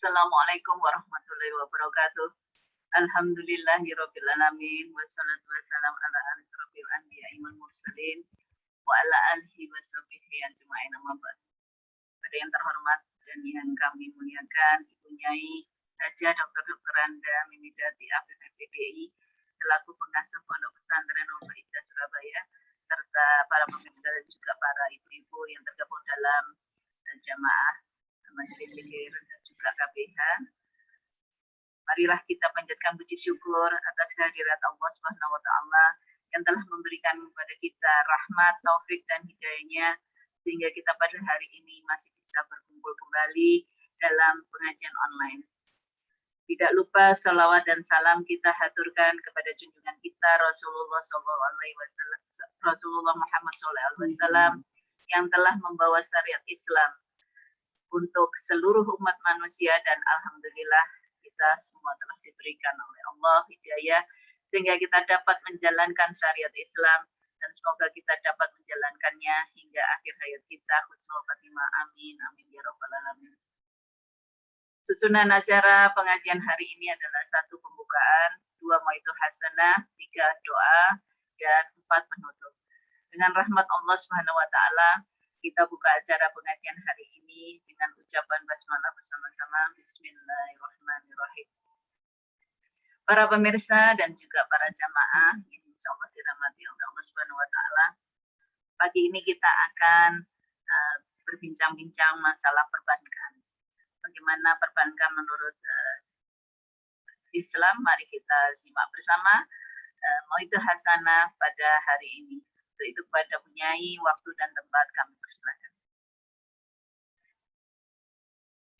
Assalamualaikum warahmatullahi wabarakatuh. Alhamdulillahirabbil alamin wassalatu wassalamu ala asyrofil anbiya'i wal mursalin wa ala alihi washabihi ajma'in amma ba'd. Pada yang terhormat dan yang kami muliakan Ibu Nyai Haja Dr. Anda Mimidati Afif FPDI selaku pengasuh Pondok Pesantren Nurul Faizah Surabaya serta para pemirsa dan juga para ibu-ibu yang tergabung dalam jamaah Majelis Zikir dan juga KBH. Marilah kita panjatkan puji syukur atas kehadirat Allah Subhanahu wa taala yang telah memberikan kepada kita rahmat, taufik dan hidayahnya sehingga kita pada hari ini masih bisa berkumpul kembali dalam pengajian online. Tidak lupa salawat dan salam kita haturkan kepada junjungan kita Rasulullah SAW, Rasulullah Muhammad SAW yang telah membawa syariat Islam untuk seluruh umat manusia dan alhamdulillah kita semua telah diberikan oleh Allah hidayah sehingga kita dapat menjalankan syariat Islam dan semoga kita dapat menjalankannya hingga akhir hayat kita. Husnul Khatimah. Amin amin ya rabbal alamin. Susunan acara pengajian hari ini adalah 1 pembukaan, 2 mau'idhah hasanah, 3 doa dan 4 penutup. Dengan rahmat Allah Subhanahu wa taala kita buka acara pengajian hari ini dengan ucapan basmalah bersama-sama. Bismillahirrahmanirrahim. Para pemirsa dan juga para jamaah yang insyaallah dirahmati oleh Allah Subhanahu wa taala. Pagi ini kita akan berbincang-bincang masalah perbankan. Bagaimana perbankan menurut Islam? Mari kita simak bersama mau'idhah hasanah pada hari ini. Itu kepada Bunyai, waktu dan tempat kami persilakan.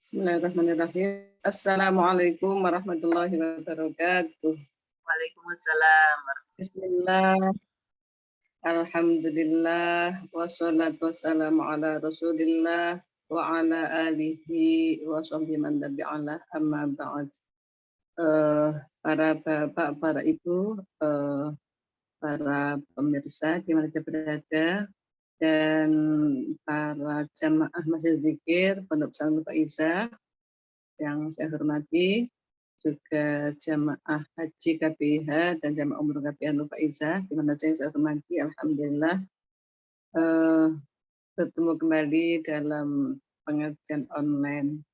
Bismillahirrahmanirrahim. Assalamualaikum warahmatullahi wabarakatuh. Waalaikumsalam. Bismillah. Alhamdulillah. Wassalatu wassalamu ala rasulillah wa ala alihi wa sahbihi man tabi'alah amma ba'd. Para bapak, para ibu, para pemirsa di mana saja berada, dan para jamaah Masjid Zikir Pondok Pesantren Nurul Faizah yang saya hormati, juga jamaah haji KBH dan jamaah umroh KBH Nurul Faizah di mana saja yang saya hormati. Alhamdulillah bertemu kembali dalam pengajian online.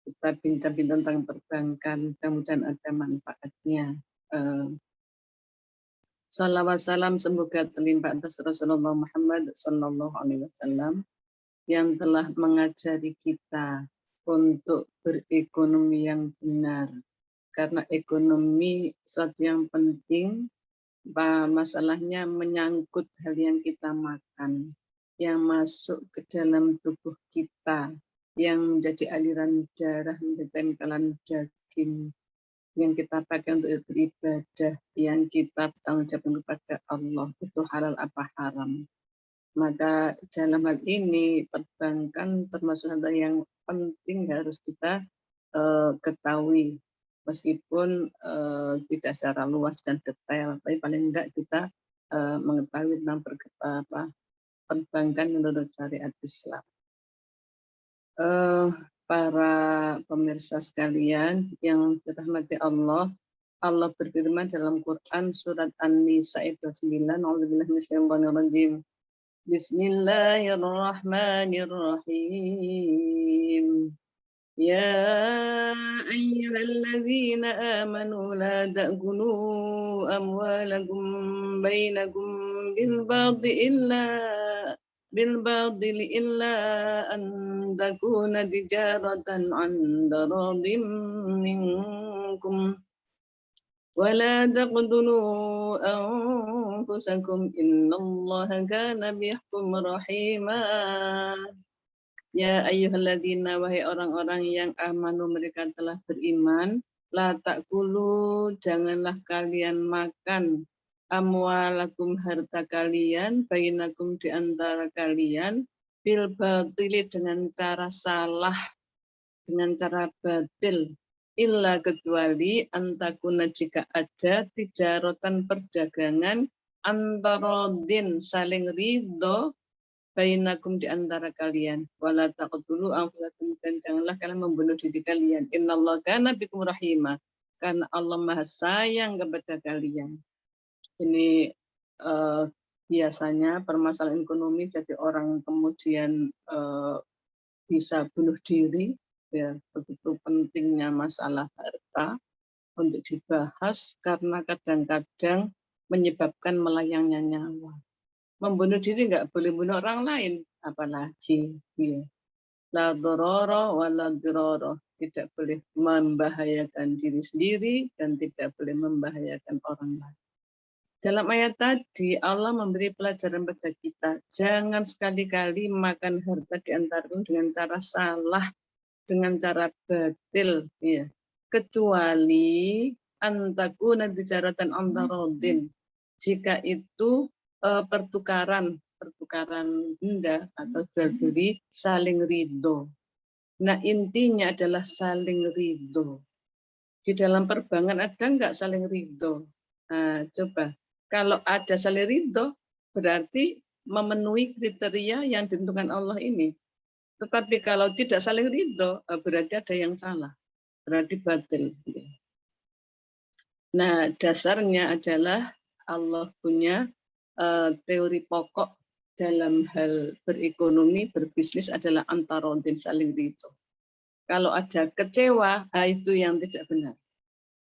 Kita bincang-bincang tentang perbankan, mudah-mudahan ada manfaatnya. Salawat salam semoga terlimpah atas Rasulullah Muhammad SAW yang telah mengajari kita untuk berekonomi yang benar. Karena ekonomi suatu yang penting, masalahnya menyangkut hal yang kita makan, yang masuk ke dalam tubuh kita, yang menjadi aliran darah, menjadi tempelan daging, yang kita pakai untuk beribadah, yang kita bertanggung jawab kepada Allah, itu halal apa haram. Maka dalam hal ini perbankan termasuk hal yang penting harus kita ketahui, meskipun tidak secara luas dan detail, tapi paling enggak kita mengetahui tentang perbankan menurut syariat Islam. Para pemirsa sekalian yang dirahmati Allah, Allah berfirman dalam Quran surat An-Nisa ayat 29, A'udzubillahi minasyaitonir rajim. Bismillahirrahmanirrahim. Ya ayyuhalladzina amanu la ta'kulu amwalakum bainakum بالباطل إلا أن تكون تجارة عن تراض منكم ولا تقتلوا أنفسكم إن الله كان بكم رحيما. Ya ayyuhalladzina, wahai orang-orang yang amanu, mereka telah beriman, la ta'kulu, janganlah kalian makan, amwalakum, harta kalian, bainakum, di antara kalian, bil batili, dengan cara salah, dengan cara batil, illa, kecuali antakuna, jika ada tijaratan, perdagangan, antarodin, saling ridho, bainakum di antara kalian, wala taqtulu anfusakum, dan janganlah kalian membunuh diri kalian. Innallaha kana bikum rahima, karena Allah Maha sayang kepada kalian. Ini biasanya permasalahan ekonomi, jadi orang kemudian bisa bunuh diri, ya begitu pentingnya masalah harta untuk dibahas, karena kadang-kadang menyebabkan melayangnya nyawa. Membunuh diri nggak boleh bunuh orang lain, apalagi ya. La dororo wa la diroro, tidak boleh membahayakan diri sendiri dan tidak boleh membahayakan orang lain. Dalam ayat tadi Allah memberi pelajaran pada kita, jangan sekali-kali makan harta di antara dengan cara salah, dengan cara batil, ya. Kecuali antakuna bicaratan antarodin, jika itu pertukaran benda atau jual beli saling ridho. Nah, intinya adalah saling ridho. Di dalam perbankan ada nggak saling ridho? Nah, coba kalau ada saling ridho, berarti memenuhi kriteria yang ditentukan Allah ini. Tetapi kalau tidak saling ridho, berarti ada yang salah, berarti batil. Nah, dasarnya adalah Allah punya teori pokok dalam hal berekonomi, berbisnis adalah antarodin, saling ridho. Kalau ada kecewa, itu yang tidak benar.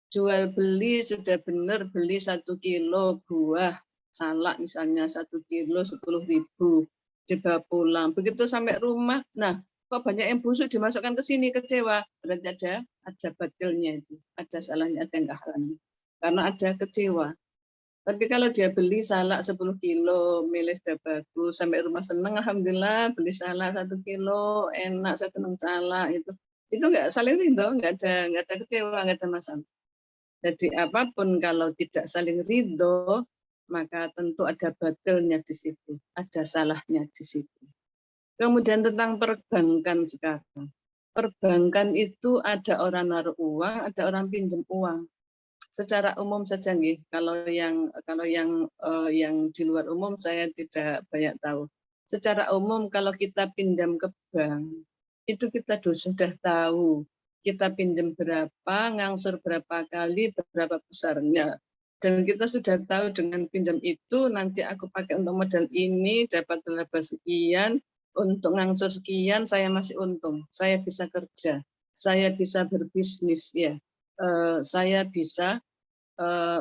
Jual beli sudah benar, beli 1 kilo buah salak misalnya 1 kilo 10.000, dibawa pulang. Begitu sampai rumah, nah kok banyak yang busuk dimasukkan ke sini, kecewa. Berarti ada batilnya itu, ada salahnya, ada yang halangnya. Karena ada kecewa. Tapi kalau dia beli salak 10 kilo, milih sudah bagus, sampai rumah senang, alhamdulillah beli salak 1 kilo, enak, saya senang salak itu nggak saling ridho, nggak ada kecewa, nggak ada masalah. Jadi apapun kalau tidak saling ridho, maka tentu ada batilnya di situ, ada salahnya di situ. Kemudian tentang perbankan sekarang. Perbankan itu ada orang naruh uang, ada orang pinjam uang. Secara umum saja nih, kalau yang di luar umum saya tidak banyak tahu. Secara umum kalau kita pinjam ke bank, itu kita sudah tahu kita pinjam berapa, ngangsur berapa kali, berapa besarnya. Dan kita sudah tahu dengan pinjam itu nanti aku pakai untuk modal ini, dapat laba sekian, untuk ngangsur sekian saya masih untung, saya bisa kerja, saya bisa berbisnis, ya, saya bisa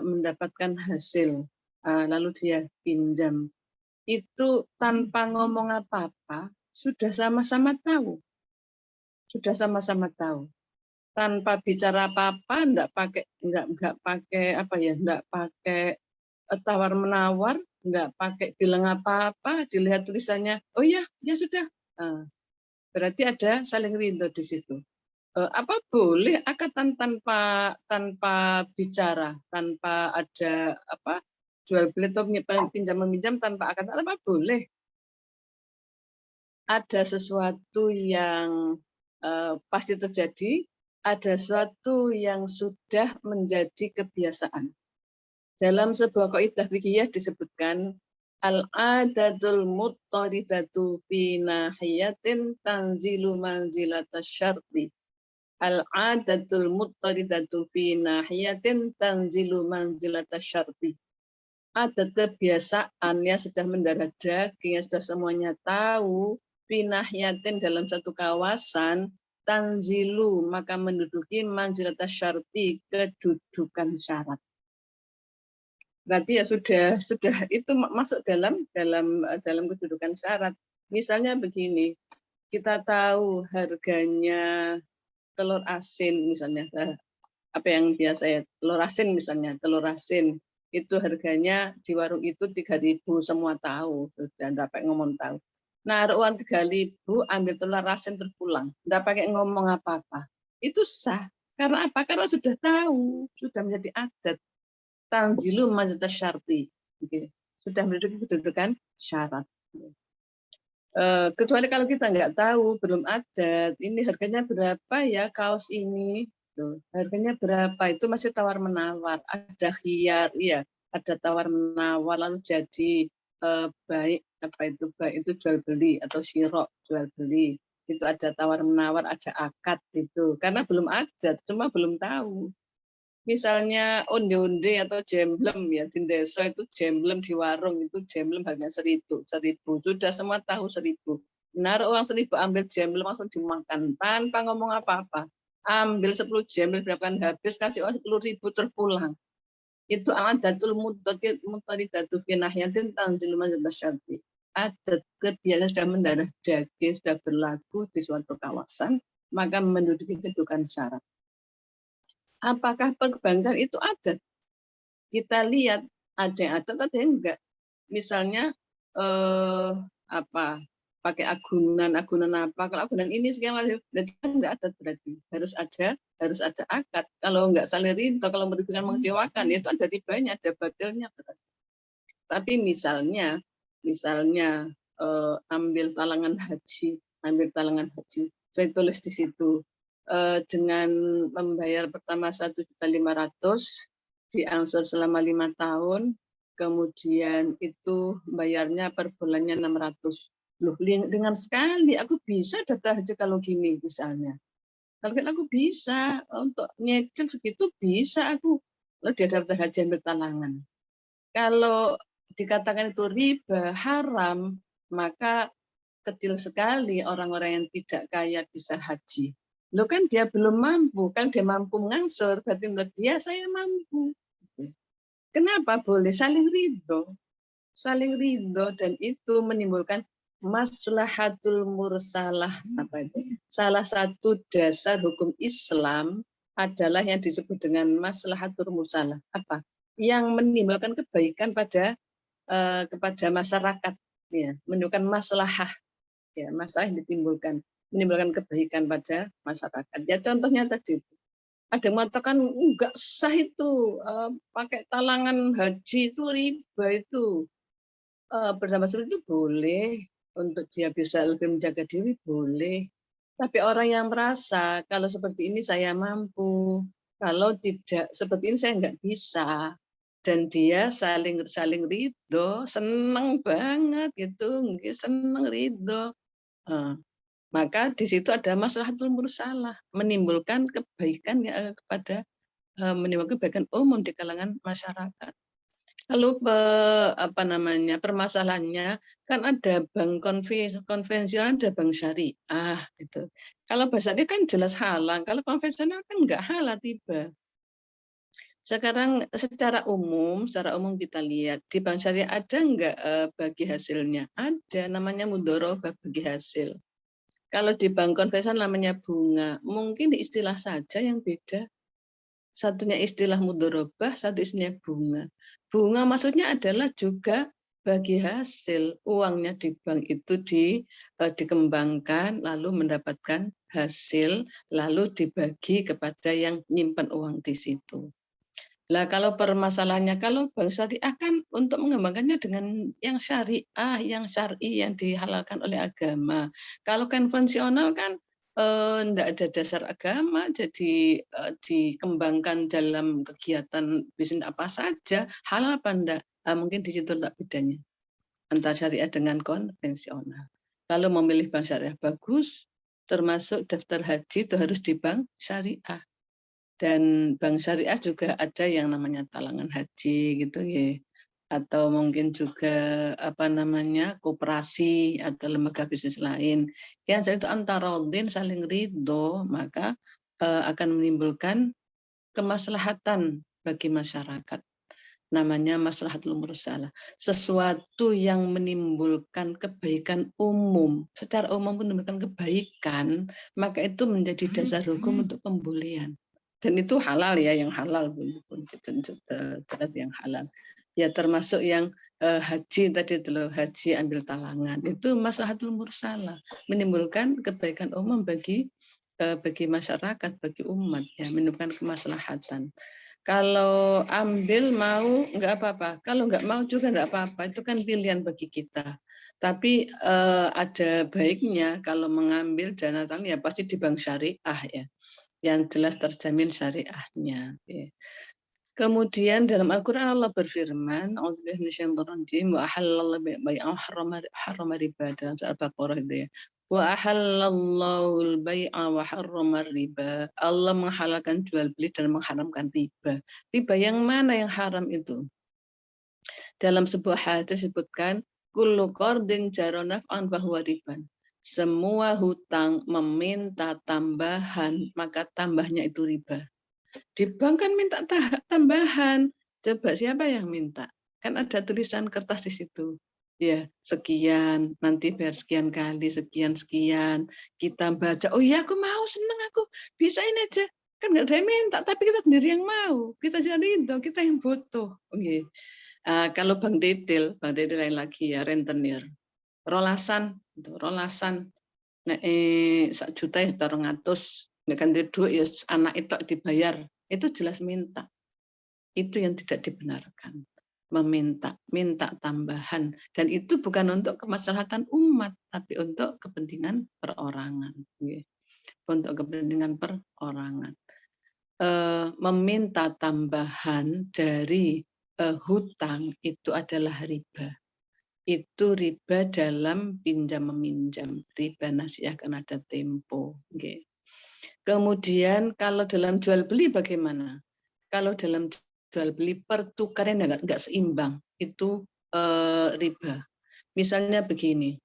mendapatkan hasil, lalu dia pinjam. Itu tanpa ngomong apa-apa, sudah sama-sama tahu. Sudah sama-sama tahu. Tanpa bicara apa-apa, enggak pakai tawar menawar, enggak pakai bilang apa-apa, dilihat tulisannya, oh ya sudah. Berarti ada saling ridho di situ. Apa boleh akad tanpa bicara, tanpa ada jual beli atau pinjam meminjam tanpa akad, apa boleh? Ada sesuatu yang pasti terjadi, ada sesuatu yang sudah menjadi kebiasaan. Dalam sebuah kaidah fikih disebutkan al-adatul muttaridatu fi nahiyatin tanzilu manzilatasy syarti. Al-adatul muttaridatu fi nahiyatin tanzilu manzilatasy syarti. Ada kebiasaan yang sudah mendarah daging, yang sudah semuanya tahu, fi nahiyatin dalam satu kawasan, tanzilu maka menduduki manzilatasy syarti, kedudukan syarat. Berarti ya sudah itu masuk dalam kedudukan syarat. Misalnya begini, kita tahu harganya telur asin misalnya, apa yang biasa ya, telur asin misalnya, telur asin itu harganya di warung itu 3.000, semua tahu, sudah enggak pakai ngomong tahu. Nah, uang 3.000 ambil telur asin terpulang, enggak pakai ngomong apa-apa. Itu sah. Karena apa? Karena sudah tahu, sudah menjadi adat. Tanzilu manzilatasy syarti. Sudah menduduki kedudukan syarat. Kecuali kalau kita nggak tahu, belum ada, ini harganya berapa ya kaos ini, tuh, harganya berapa, itu masih tawar menawar, ada khiyar, iya, ada tawar menawar lalu jadi baik apa itu baik itu jual beli atau syirok jual beli, itu ada tawar menawar, ada akad gitu, karena belum ada, cuma belum tahu. Misalnya onde-onde atau jemblem ya di desa itu jemblem di warung itu jemblem harga 1.000 sudah semua tahu 1.000. Naruh uang 1.000 ambil jemblem langsung dimakan tanpa ngomong apa-apa. Ambil 10 jemblem berapa habis kasih uang 10.000 terpulang. Itu adatul mutadidatu fi nahyatin tanzil manzil syarti. Adat kebiasaan sudah mendarah daging sudah berlaku di suatu kawasan maka menduduki kedudukan syarat. Apakah perbankan itu adat? Kita lihat ada yang adat, ada yang enggak. Misalnya apa? Pakai agunan apa? Kalau agunan ini sekian berarti kan enggak adat berarti. Harus ada akad. Kalau enggak saling rinto, kalau merugikan mengecewakan, itu ada ribanya, ada batilnya. Tapi misalnya ambil talangan haji, saya tulis di situ. Dengan membayar pertama 1.500.000 diangsur selama 5 tahun, kemudian itu bayarnya per bulannya 600. Loh, dengan sekali aku bisa daftar haji kalau gini misalnya. Kalau aku bisa untuk nyicil segitu bisa aku. Lalu dia daftar haji ambil talangan. Kalau dikatakan itu riba haram, maka kecil sekali orang-orang yang tidak kaya bisa haji. Lo kan dia belum mampu, kan dia mampu mengangsur, berarti menurut dia saya mampu. Kenapa boleh saling ridho? Saling ridho dan itu menimbulkan maslahatul mursalah. Apa itu? Salah satu dasar hukum Islam adalah yang disebut dengan maslahatul mursalah. Apa? Yang menimbulkan kebaikan kepada masyarakat, ya, menimbulkan maslahah. Ya, masalah yang menimbulkan kebaikan pada masyarakat. Ya contohnya tadi ada yang mengatakan enggak sah itu pakai talangan haji itu riba itu. Bersama itu boleh untuk dia bisa lebih menjaga diri boleh. Tapi orang yang merasa kalau seperti ini saya mampu, kalau tidak seperti ini saya enggak bisa. Dan dia saling ridho, senang banget gitu, senang ridho. Maka di situ ada maslahatul mursalah, menimbulkan kebaikan menimbulkan kebaikan umum di kalangan masyarakat. Lalu permasalahannya kan ada bank konvensional, ada bank syariah gitu. Kalau bank syariah kan jelas halal, kalau konvensional kan enggak halal tiba. Sekarang secara umum kita lihat di bank syariah ada enggak bagi hasilnya? Ada, namanya mudharabah bagi hasil. Kalau di bank konvensional namanya bunga, mungkin di istilah saja yang beda. Satunya istilah mudharabah, satu istilah bunga. Bunga maksudnya adalah juga bagi hasil. Uangnya di bank itu dikembangkan, lalu mendapatkan hasil, lalu dibagi kepada yang nyimpan uang di situ. Lah kalau permasalahannya, kalau bank syariah kan untuk mengembangkannya dengan yang syariah, yang syar'i, yang dihalalkan oleh agama. Kalau konvensional kan enggak ada dasar agama, jadi dikembangkan dalam kegiatan bisnis apa saja, halal apa enggak? Mungkin di situ tak bedanya antara syariah dengan konvensional. Lalu memilih bank syariah bagus, termasuk daftar haji itu harus di bank syariah. Dan bank syariah juga ada yang namanya talangan haji gitu ya, atau mungkin juga koperasi atau lembaga bisnis lain yang itu antara saling ridho, maka akan menimbulkan kemaslahatan bagi masyarakat, namanya maslahatul mursalah, sesuatu yang menimbulkan kebaikan umum, secara umum menimbulkan kebaikan, maka itu menjadi dasar hukum untuk pembolehan. Dan itu halal ya, yang halal pun jelas yang halal. Ya termasuk yang haji tadi itu loh, haji ambil talangan. Itu maslahatul mursalah, menimbulkan kebaikan umum bagi masyarakat, bagi umat ya, menimbulkan kemaslahatan. Kalau ambil mau enggak apa-apa, kalau enggak mau juga enggak apa-apa, itu kan pilihan bagi kita. Tapi ada baiknya kalau mengambil dana talangan ya pasti di bank syariah ya, yang jelas terjamin syariahnya. Kemudian dalam Al-Quran Allah berfirman, "A'udzubillahi minasyaitonirrajim, wa ahallallahu bai'a wa harrama riba," dalam surat Al-Baqarah itu ya. Wa ahallallahu al-bai'a wa harrama riba. Allah menghalalkan jual beli dan mengharamkan riba. Riba yang mana yang haram itu? Dalam sebuah hadis disebutkan, kullu qardin jara naf'an bahwa riban. Semua hutang meminta tambahan, maka tambahnya itu riba. Di bank kan minta tambahan. Coba siapa yang minta? Kan ada tulisan kertas di situ. Ya, sekian, nanti bayar sekian kali, sekian. Kita baca, oh iya aku mau, seneng aku. Bisa ini aja. Kan nggak ada yang minta, tapi kita sendiri yang mau. Kita jadi itu, kita yang butuh. Okay. Kalau bank detail lain lagi ya, rentenir. Rolasan. Nek 1 juta ya 200, nek kan duit ya anak itu dibayar, itu jelas minta. Itu yang tidak dibenarkan. Minta tambahan, dan itu bukan untuk kemaslahatan umat, tapi untuk kepentingan perorangan. Untuk kepentingan perorangan. Meminta tambahan dari hutang itu adalah riba. Itu riba dalam pinjam meminjam, riba nasiah kan ada tempo. Okay. Kemudian kalau dalam jual beli bagaimana? Kalau dalam jual beli pertukaran enggak seimbang, itu riba. Misalnya begini,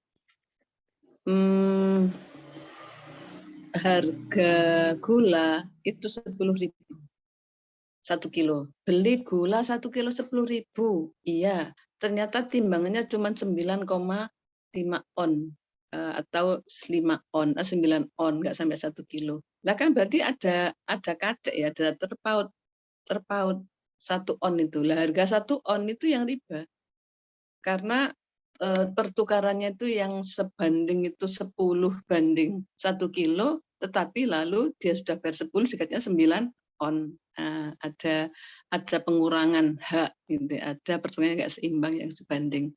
harga gula itu 10.000 1 kilo. Beli gula 1 kilo 10.000. Iya, ternyata timbangannya cuma 9,5 on atau 5 on, 9 on, nggak sampai 1 kilo. Lah kan berarti ada kacek ya, ada terpaut 1 on itu. Lah harga 1 on itu yang riba. Karena pertukarannya itu yang sebanding itu 10 banding 1 kilo, tetapi lalu dia sudah bayar 10 dikatnya 9 on. Ada pengurangan hak, gitu. Ada pertukaran nggak seimbang yang sebanding.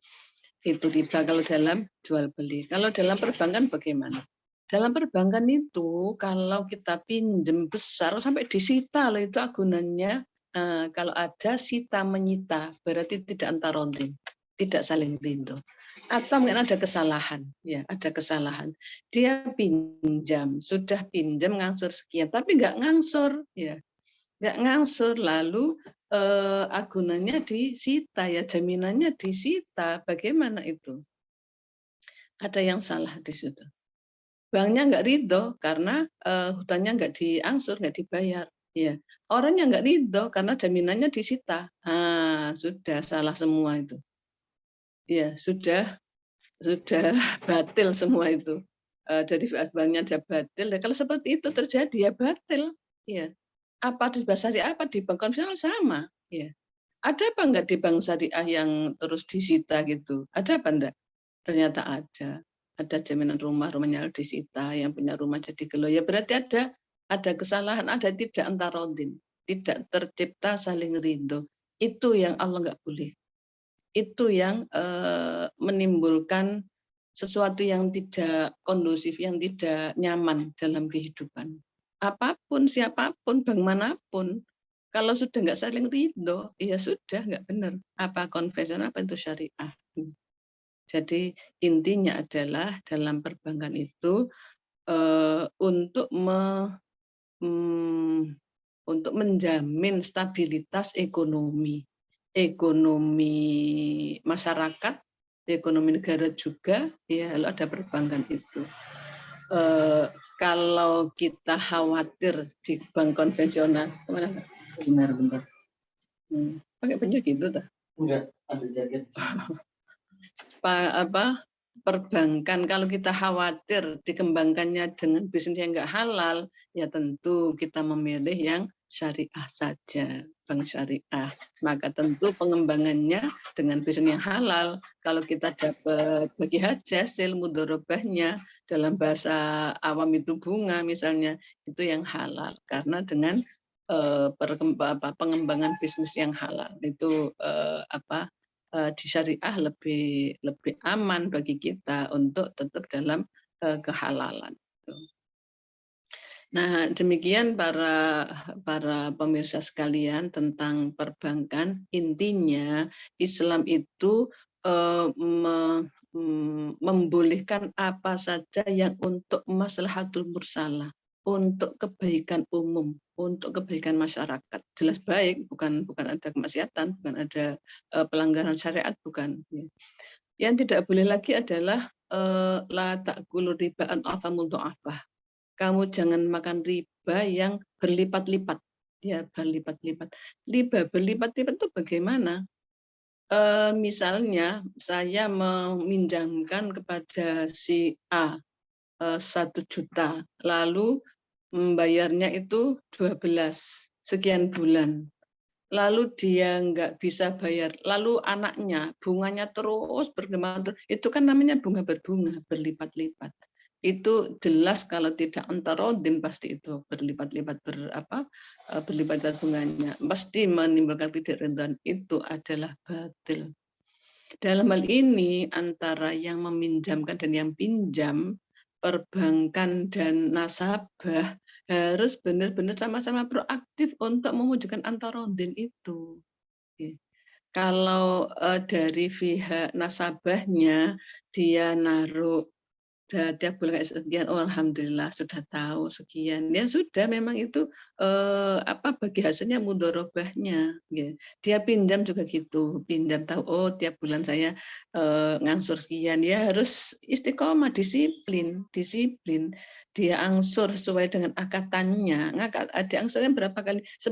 Itu riba kalau dalam jual beli. Kalau dalam perbankan bagaimana? Dalam perbankan itu kalau kita pinjam besar sampai disita loh, itu agunannya. Kalau ada sita menyita berarti tidak antarodin, tidak saling rindu. Atau mungkin ada kesalahan, ya ada kesalahan. Dia sudah pinjam ngangsur sekian, tapi nggak ngangsur, ya nggak ngangsur, lalu agunannya disita, ya jaminannya disita. Bagaimana itu? Ada yang salah di situ. Banknya nggak ridho karena hutangnya nggak diangsur, nggak dibayar. Ya, orangnya nggak ridho karena jaminannya disita. Sudah salah semua itu. Ya, sudah batil semua itu. Jadi banknya dia batil. Kalau seperti itu terjadi ya batil. Ya. Apa didasari apa di bank konvensional sama, ya. Ada apa enggak di bank syariah yang terus disita gitu? Ada apa enggak? Ternyata ada. Ada jaminan rumahnya disita, yang punya rumah jadi gelo. Ya berarti ada kesalahan, ada tidak antarodin, tidak tercipta saling ridho. Itu yang Allah enggak boleh. Itu yang menimbulkan sesuatu yang tidak kondusif, yang tidak nyaman dalam kehidupan. Apapun, siapapun, bank manapun, kalau sudah nggak saling ridho, ya sudah nggak benar. Apa konvensional, apa itu syariah. Jadi intinya adalah dalam perbankan itu untuk menjamin stabilitas ekonomi masyarakat, ekonomi negara juga, ya lalu ada perbankan itu. Kalau kita khawatir di bank konvensional, kemana? Bentar. Pakai baju gitu tuh? Enggak, ada jaket. Perbankan kalau kita khawatir dikembangkannya dengan bisnis yang enggak halal, ya tentu kita memilih yang syariah saja, bank syariah. Maka tentu pengembangannya dengan bisnis yang halal. Kalau kita dapat bagi hasil mudharabahnya, dalam bahasa awam itu bunga misalnya, itu yang halal. Karena dengan pengembangan bisnis yang halal itu di syariah lebih aman bagi kita untuk tetap dalam kehalalan. Nah, demikian para pemirsa sekalian tentang perbankan. Intinya Islam itu membolehkan apa saja yang untuk maslahatul mursalah, untuk kebaikan umum, untuk kebaikan masyarakat. Jelas baik, bukan ada kemaksiatan, bukan ada pelanggaran syariat, bukan. Yang tidak boleh lagi adalah la ta'kulu riba ad'afa mudha'afah. Kamu jangan makan riba yang berlipat-lipat, ya berlipat-lipat. Riba berlipat-lipat itu bagaimana? Misalnya saya meminjamkan kepada si A 1 juta, lalu membayarnya itu 12 sekian bulan. Lalu dia nggak bisa bayar, lalu anaknya bunganya terus bergema, itu kan namanya bunga berbunga berlipat-lipat. Itu jelas kalau tidak antarodin pasti itu berlipat-lipat berlipat-lipat bunganya, pasti menimbulkan ketidakridhaan, itu adalah batil. Dalam hal ini antara yang meminjamkan dan yang pinjam, perbankan dan nasabah harus benar-benar sama-sama proaktif untuk mewujudkan antarodin itu. Kalau dari pihak nasabahnya dia naruh tiap bulan sekian, oh alhamdulillah sudah tahu sekian, ya sudah, memang itu bagi hasilnya mudorobahnya. Dia pinjam juga gitu, pinjam tahu oh tiap bulan saya ngangsur sekian, ya harus istiqomah, disiplin. Dia angsur sesuai dengan akatannya. Ada angsurnya berapa kali? 10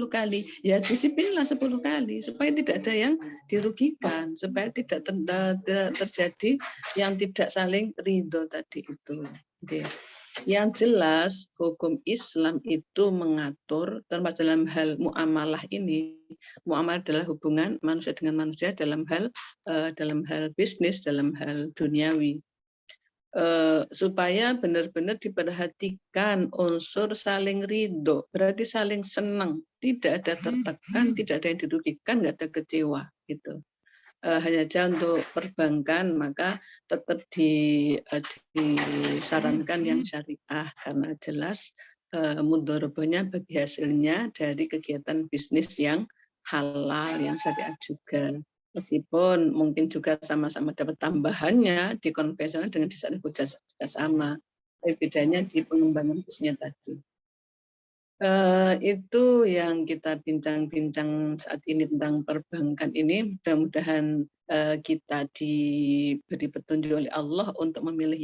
kali. Ya disiplinlah 10 kali supaya tidak ada yang dirugikan, supaya tidak terjadi yang tidak saling ridho tadi itu. Oke. Yang jelas hukum Islam itu mengatur termasuk dalam hal muamalah ini. Muamalah adalah hubungan manusia dengan manusia dalam hal bisnis, dalam hal duniawi. Supaya benar-benar diperhatikan unsur saling ridho, berarti saling senang, tidak ada tertekan, tidak ada yang dirugikan, nggak ada kecewa gitu. Hanya saja untuk perbankan maka tetap disarankan yang syariah karena jelas mudharabahnya bagi hasilnya dari kegiatan bisnis yang halal, yang syariah juga. Meskipun mungkin juga sama-sama dapat tambahannya di konvensional dengan di syariah juga sama, tapi bedanya di pengembangan bisnisnya tadi. Itu yang kita bincang-bincang saat ini tentang perbankan ini. Mudah-mudahan kita diberi petunjuk oleh Allah untuk memilih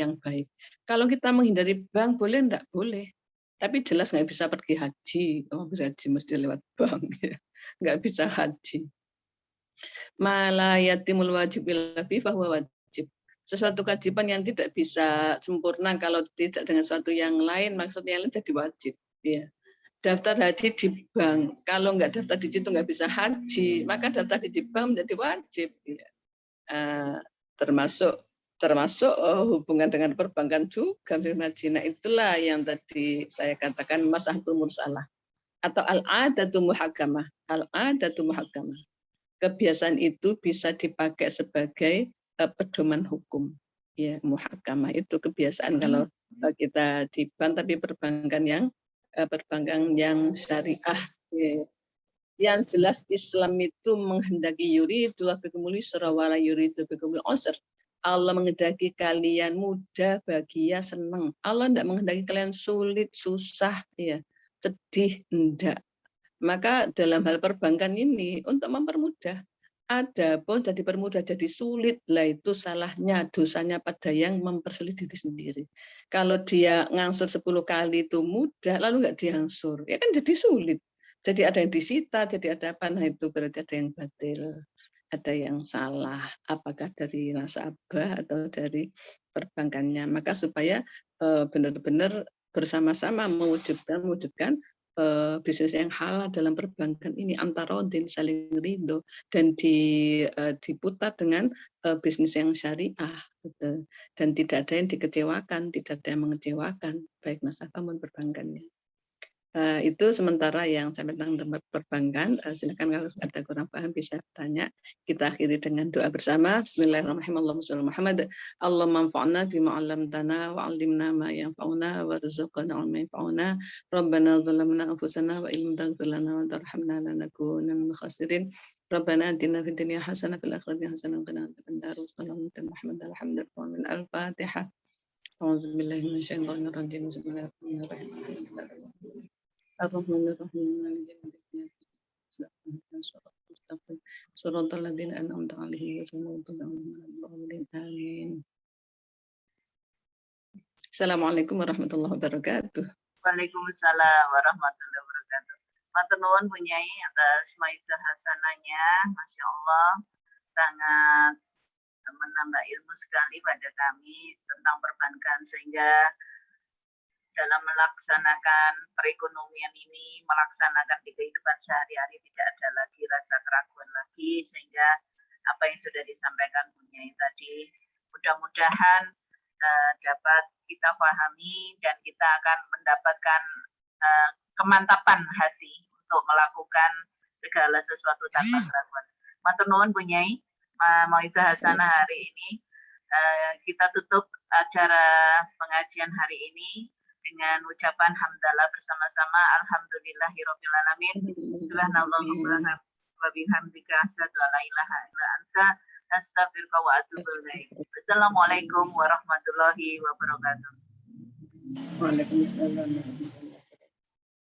yang baik. Kalau kita menghindari bank boleh enggak? Boleh. Tapi jelas nggak bisa pergi haji. Oh, haji mesti lewat bank. Nggak bisa haji. Mala yatimul wajib lebih bahwa wajib. Sesuatu kewajiban yang tidak bisa sempurna kalau tidak dengan sesuatu yang lain, maksudnya yang lain jadi wajib. Ya. Daftar haji di bank, kalau nggak daftar di situ nggak bisa haji, maka daftar di bank menjadi wajib. Ya. Termasuk hubungan dengan perbankan juga. Nah, itulah yang tadi saya katakan masahatul mursalah atau al-adatu muhakamah. Al-adatu muhakamah. Kebiasaan itu bisa dipakai sebagai pedoman hukum. Ya, muhakamah itu kebiasaan kalau kita di bank, tapi perbankan yang syariah. Ya. Yang jelas Islam itu menghendaki yuridullah bikumul yusra wala yuridu bikumul usra. Allah menghendaki kalian mudah, bahagia, senang. Allah tidak menghendaki kalian sulit, susah, ya, sedih, enggak. Maka dalam hal perbankan ini untuk mempermudah, ada pun jadi permudah jadi sulit, lah itu salahnya, dosanya pada yang mempersulit diri sendiri. Kalau dia ngangsur 10 kali itu mudah, lalu nggak diangsur, ya kan jadi sulit. Jadi ada yang disita, jadi ada apa? Nah itu berarti ada yang batil, ada yang salah, apakah dari nasabah atau dari perbankannya. Maka supaya benar-benar bersama-sama mewujudkan bisnis yang halal dalam perbankan ini, antarodin, saling ridho, dan diputar dengan bisnis yang syariah, gitu. Dan tidak ada yang dikecewakan, tidak ada yang mengecewakan, baik nasabah maupun perbankannya. Itu sementara yang sampai tentang tempat perbankan. Silakan kalau ada kurang paham bisa tanya. Kita akhiri dengan doa bersama. Bismillahirrahmanirrahim. Allahumma shalli ala Muhammad. Allahumma anfa'na bima 'allamtana wa 'allimna ma yanfa'una warzuqna 'ilman yanfa'una. Rabbana zalamna anfusana wa illam taghfir lana wa tarhamna lanakunanna minal khasirin. Rabbana atina fid dunya hasanah fil akhirati hasanah wa qina adzabannar. Sallallahu alaihi Muhammad alhamdulillah al-Fatihah. A'udzu billahi minasyaitonir rajim. Bismillahirrahmanirrahim. Ar-Rahmanir-Rahim. Maliki yaumiddin. Shiratal ladzina an'amta 'alaihim ghairil maghdubi 'alaihim waladdallin. Amin. Assalamualaikum warahmatullahi wabarakatuh. Waalaikumsalam warahmatullahi wabarakatuh. Matur nuwun Bu Nyai atas maidah hasanahnya, Masya Allah sangat menambah ilmu sekali pada kami tentang perbankan, sehingga dalam melaksanakan perekonomian ini, melaksanakan di kehidupan sehari-hari tidak ada lagi rasa keraguan lagi, sehingga apa yang sudah disampaikan Bu Nyai tadi mudah-mudahan dapat kita pahami dan kita akan mendapatkan kemantapan hati untuk melakukan segala sesuatu tanpa keraguan. Matur nuwun Bu Nyai, mauidhah hasanah hari ini. Kita tutup acara pengajian hari ini dengan ucapan hamdalah bersama-sama. Alhamdulillahirabbil alamin. Subhanallah wa bihamdika asyhadu an la ilaha illa anta astaghfiruka wa atubu ilaik. Wassalamualaikum warahmatullahi wabarakatuh. Waalaikumsalam.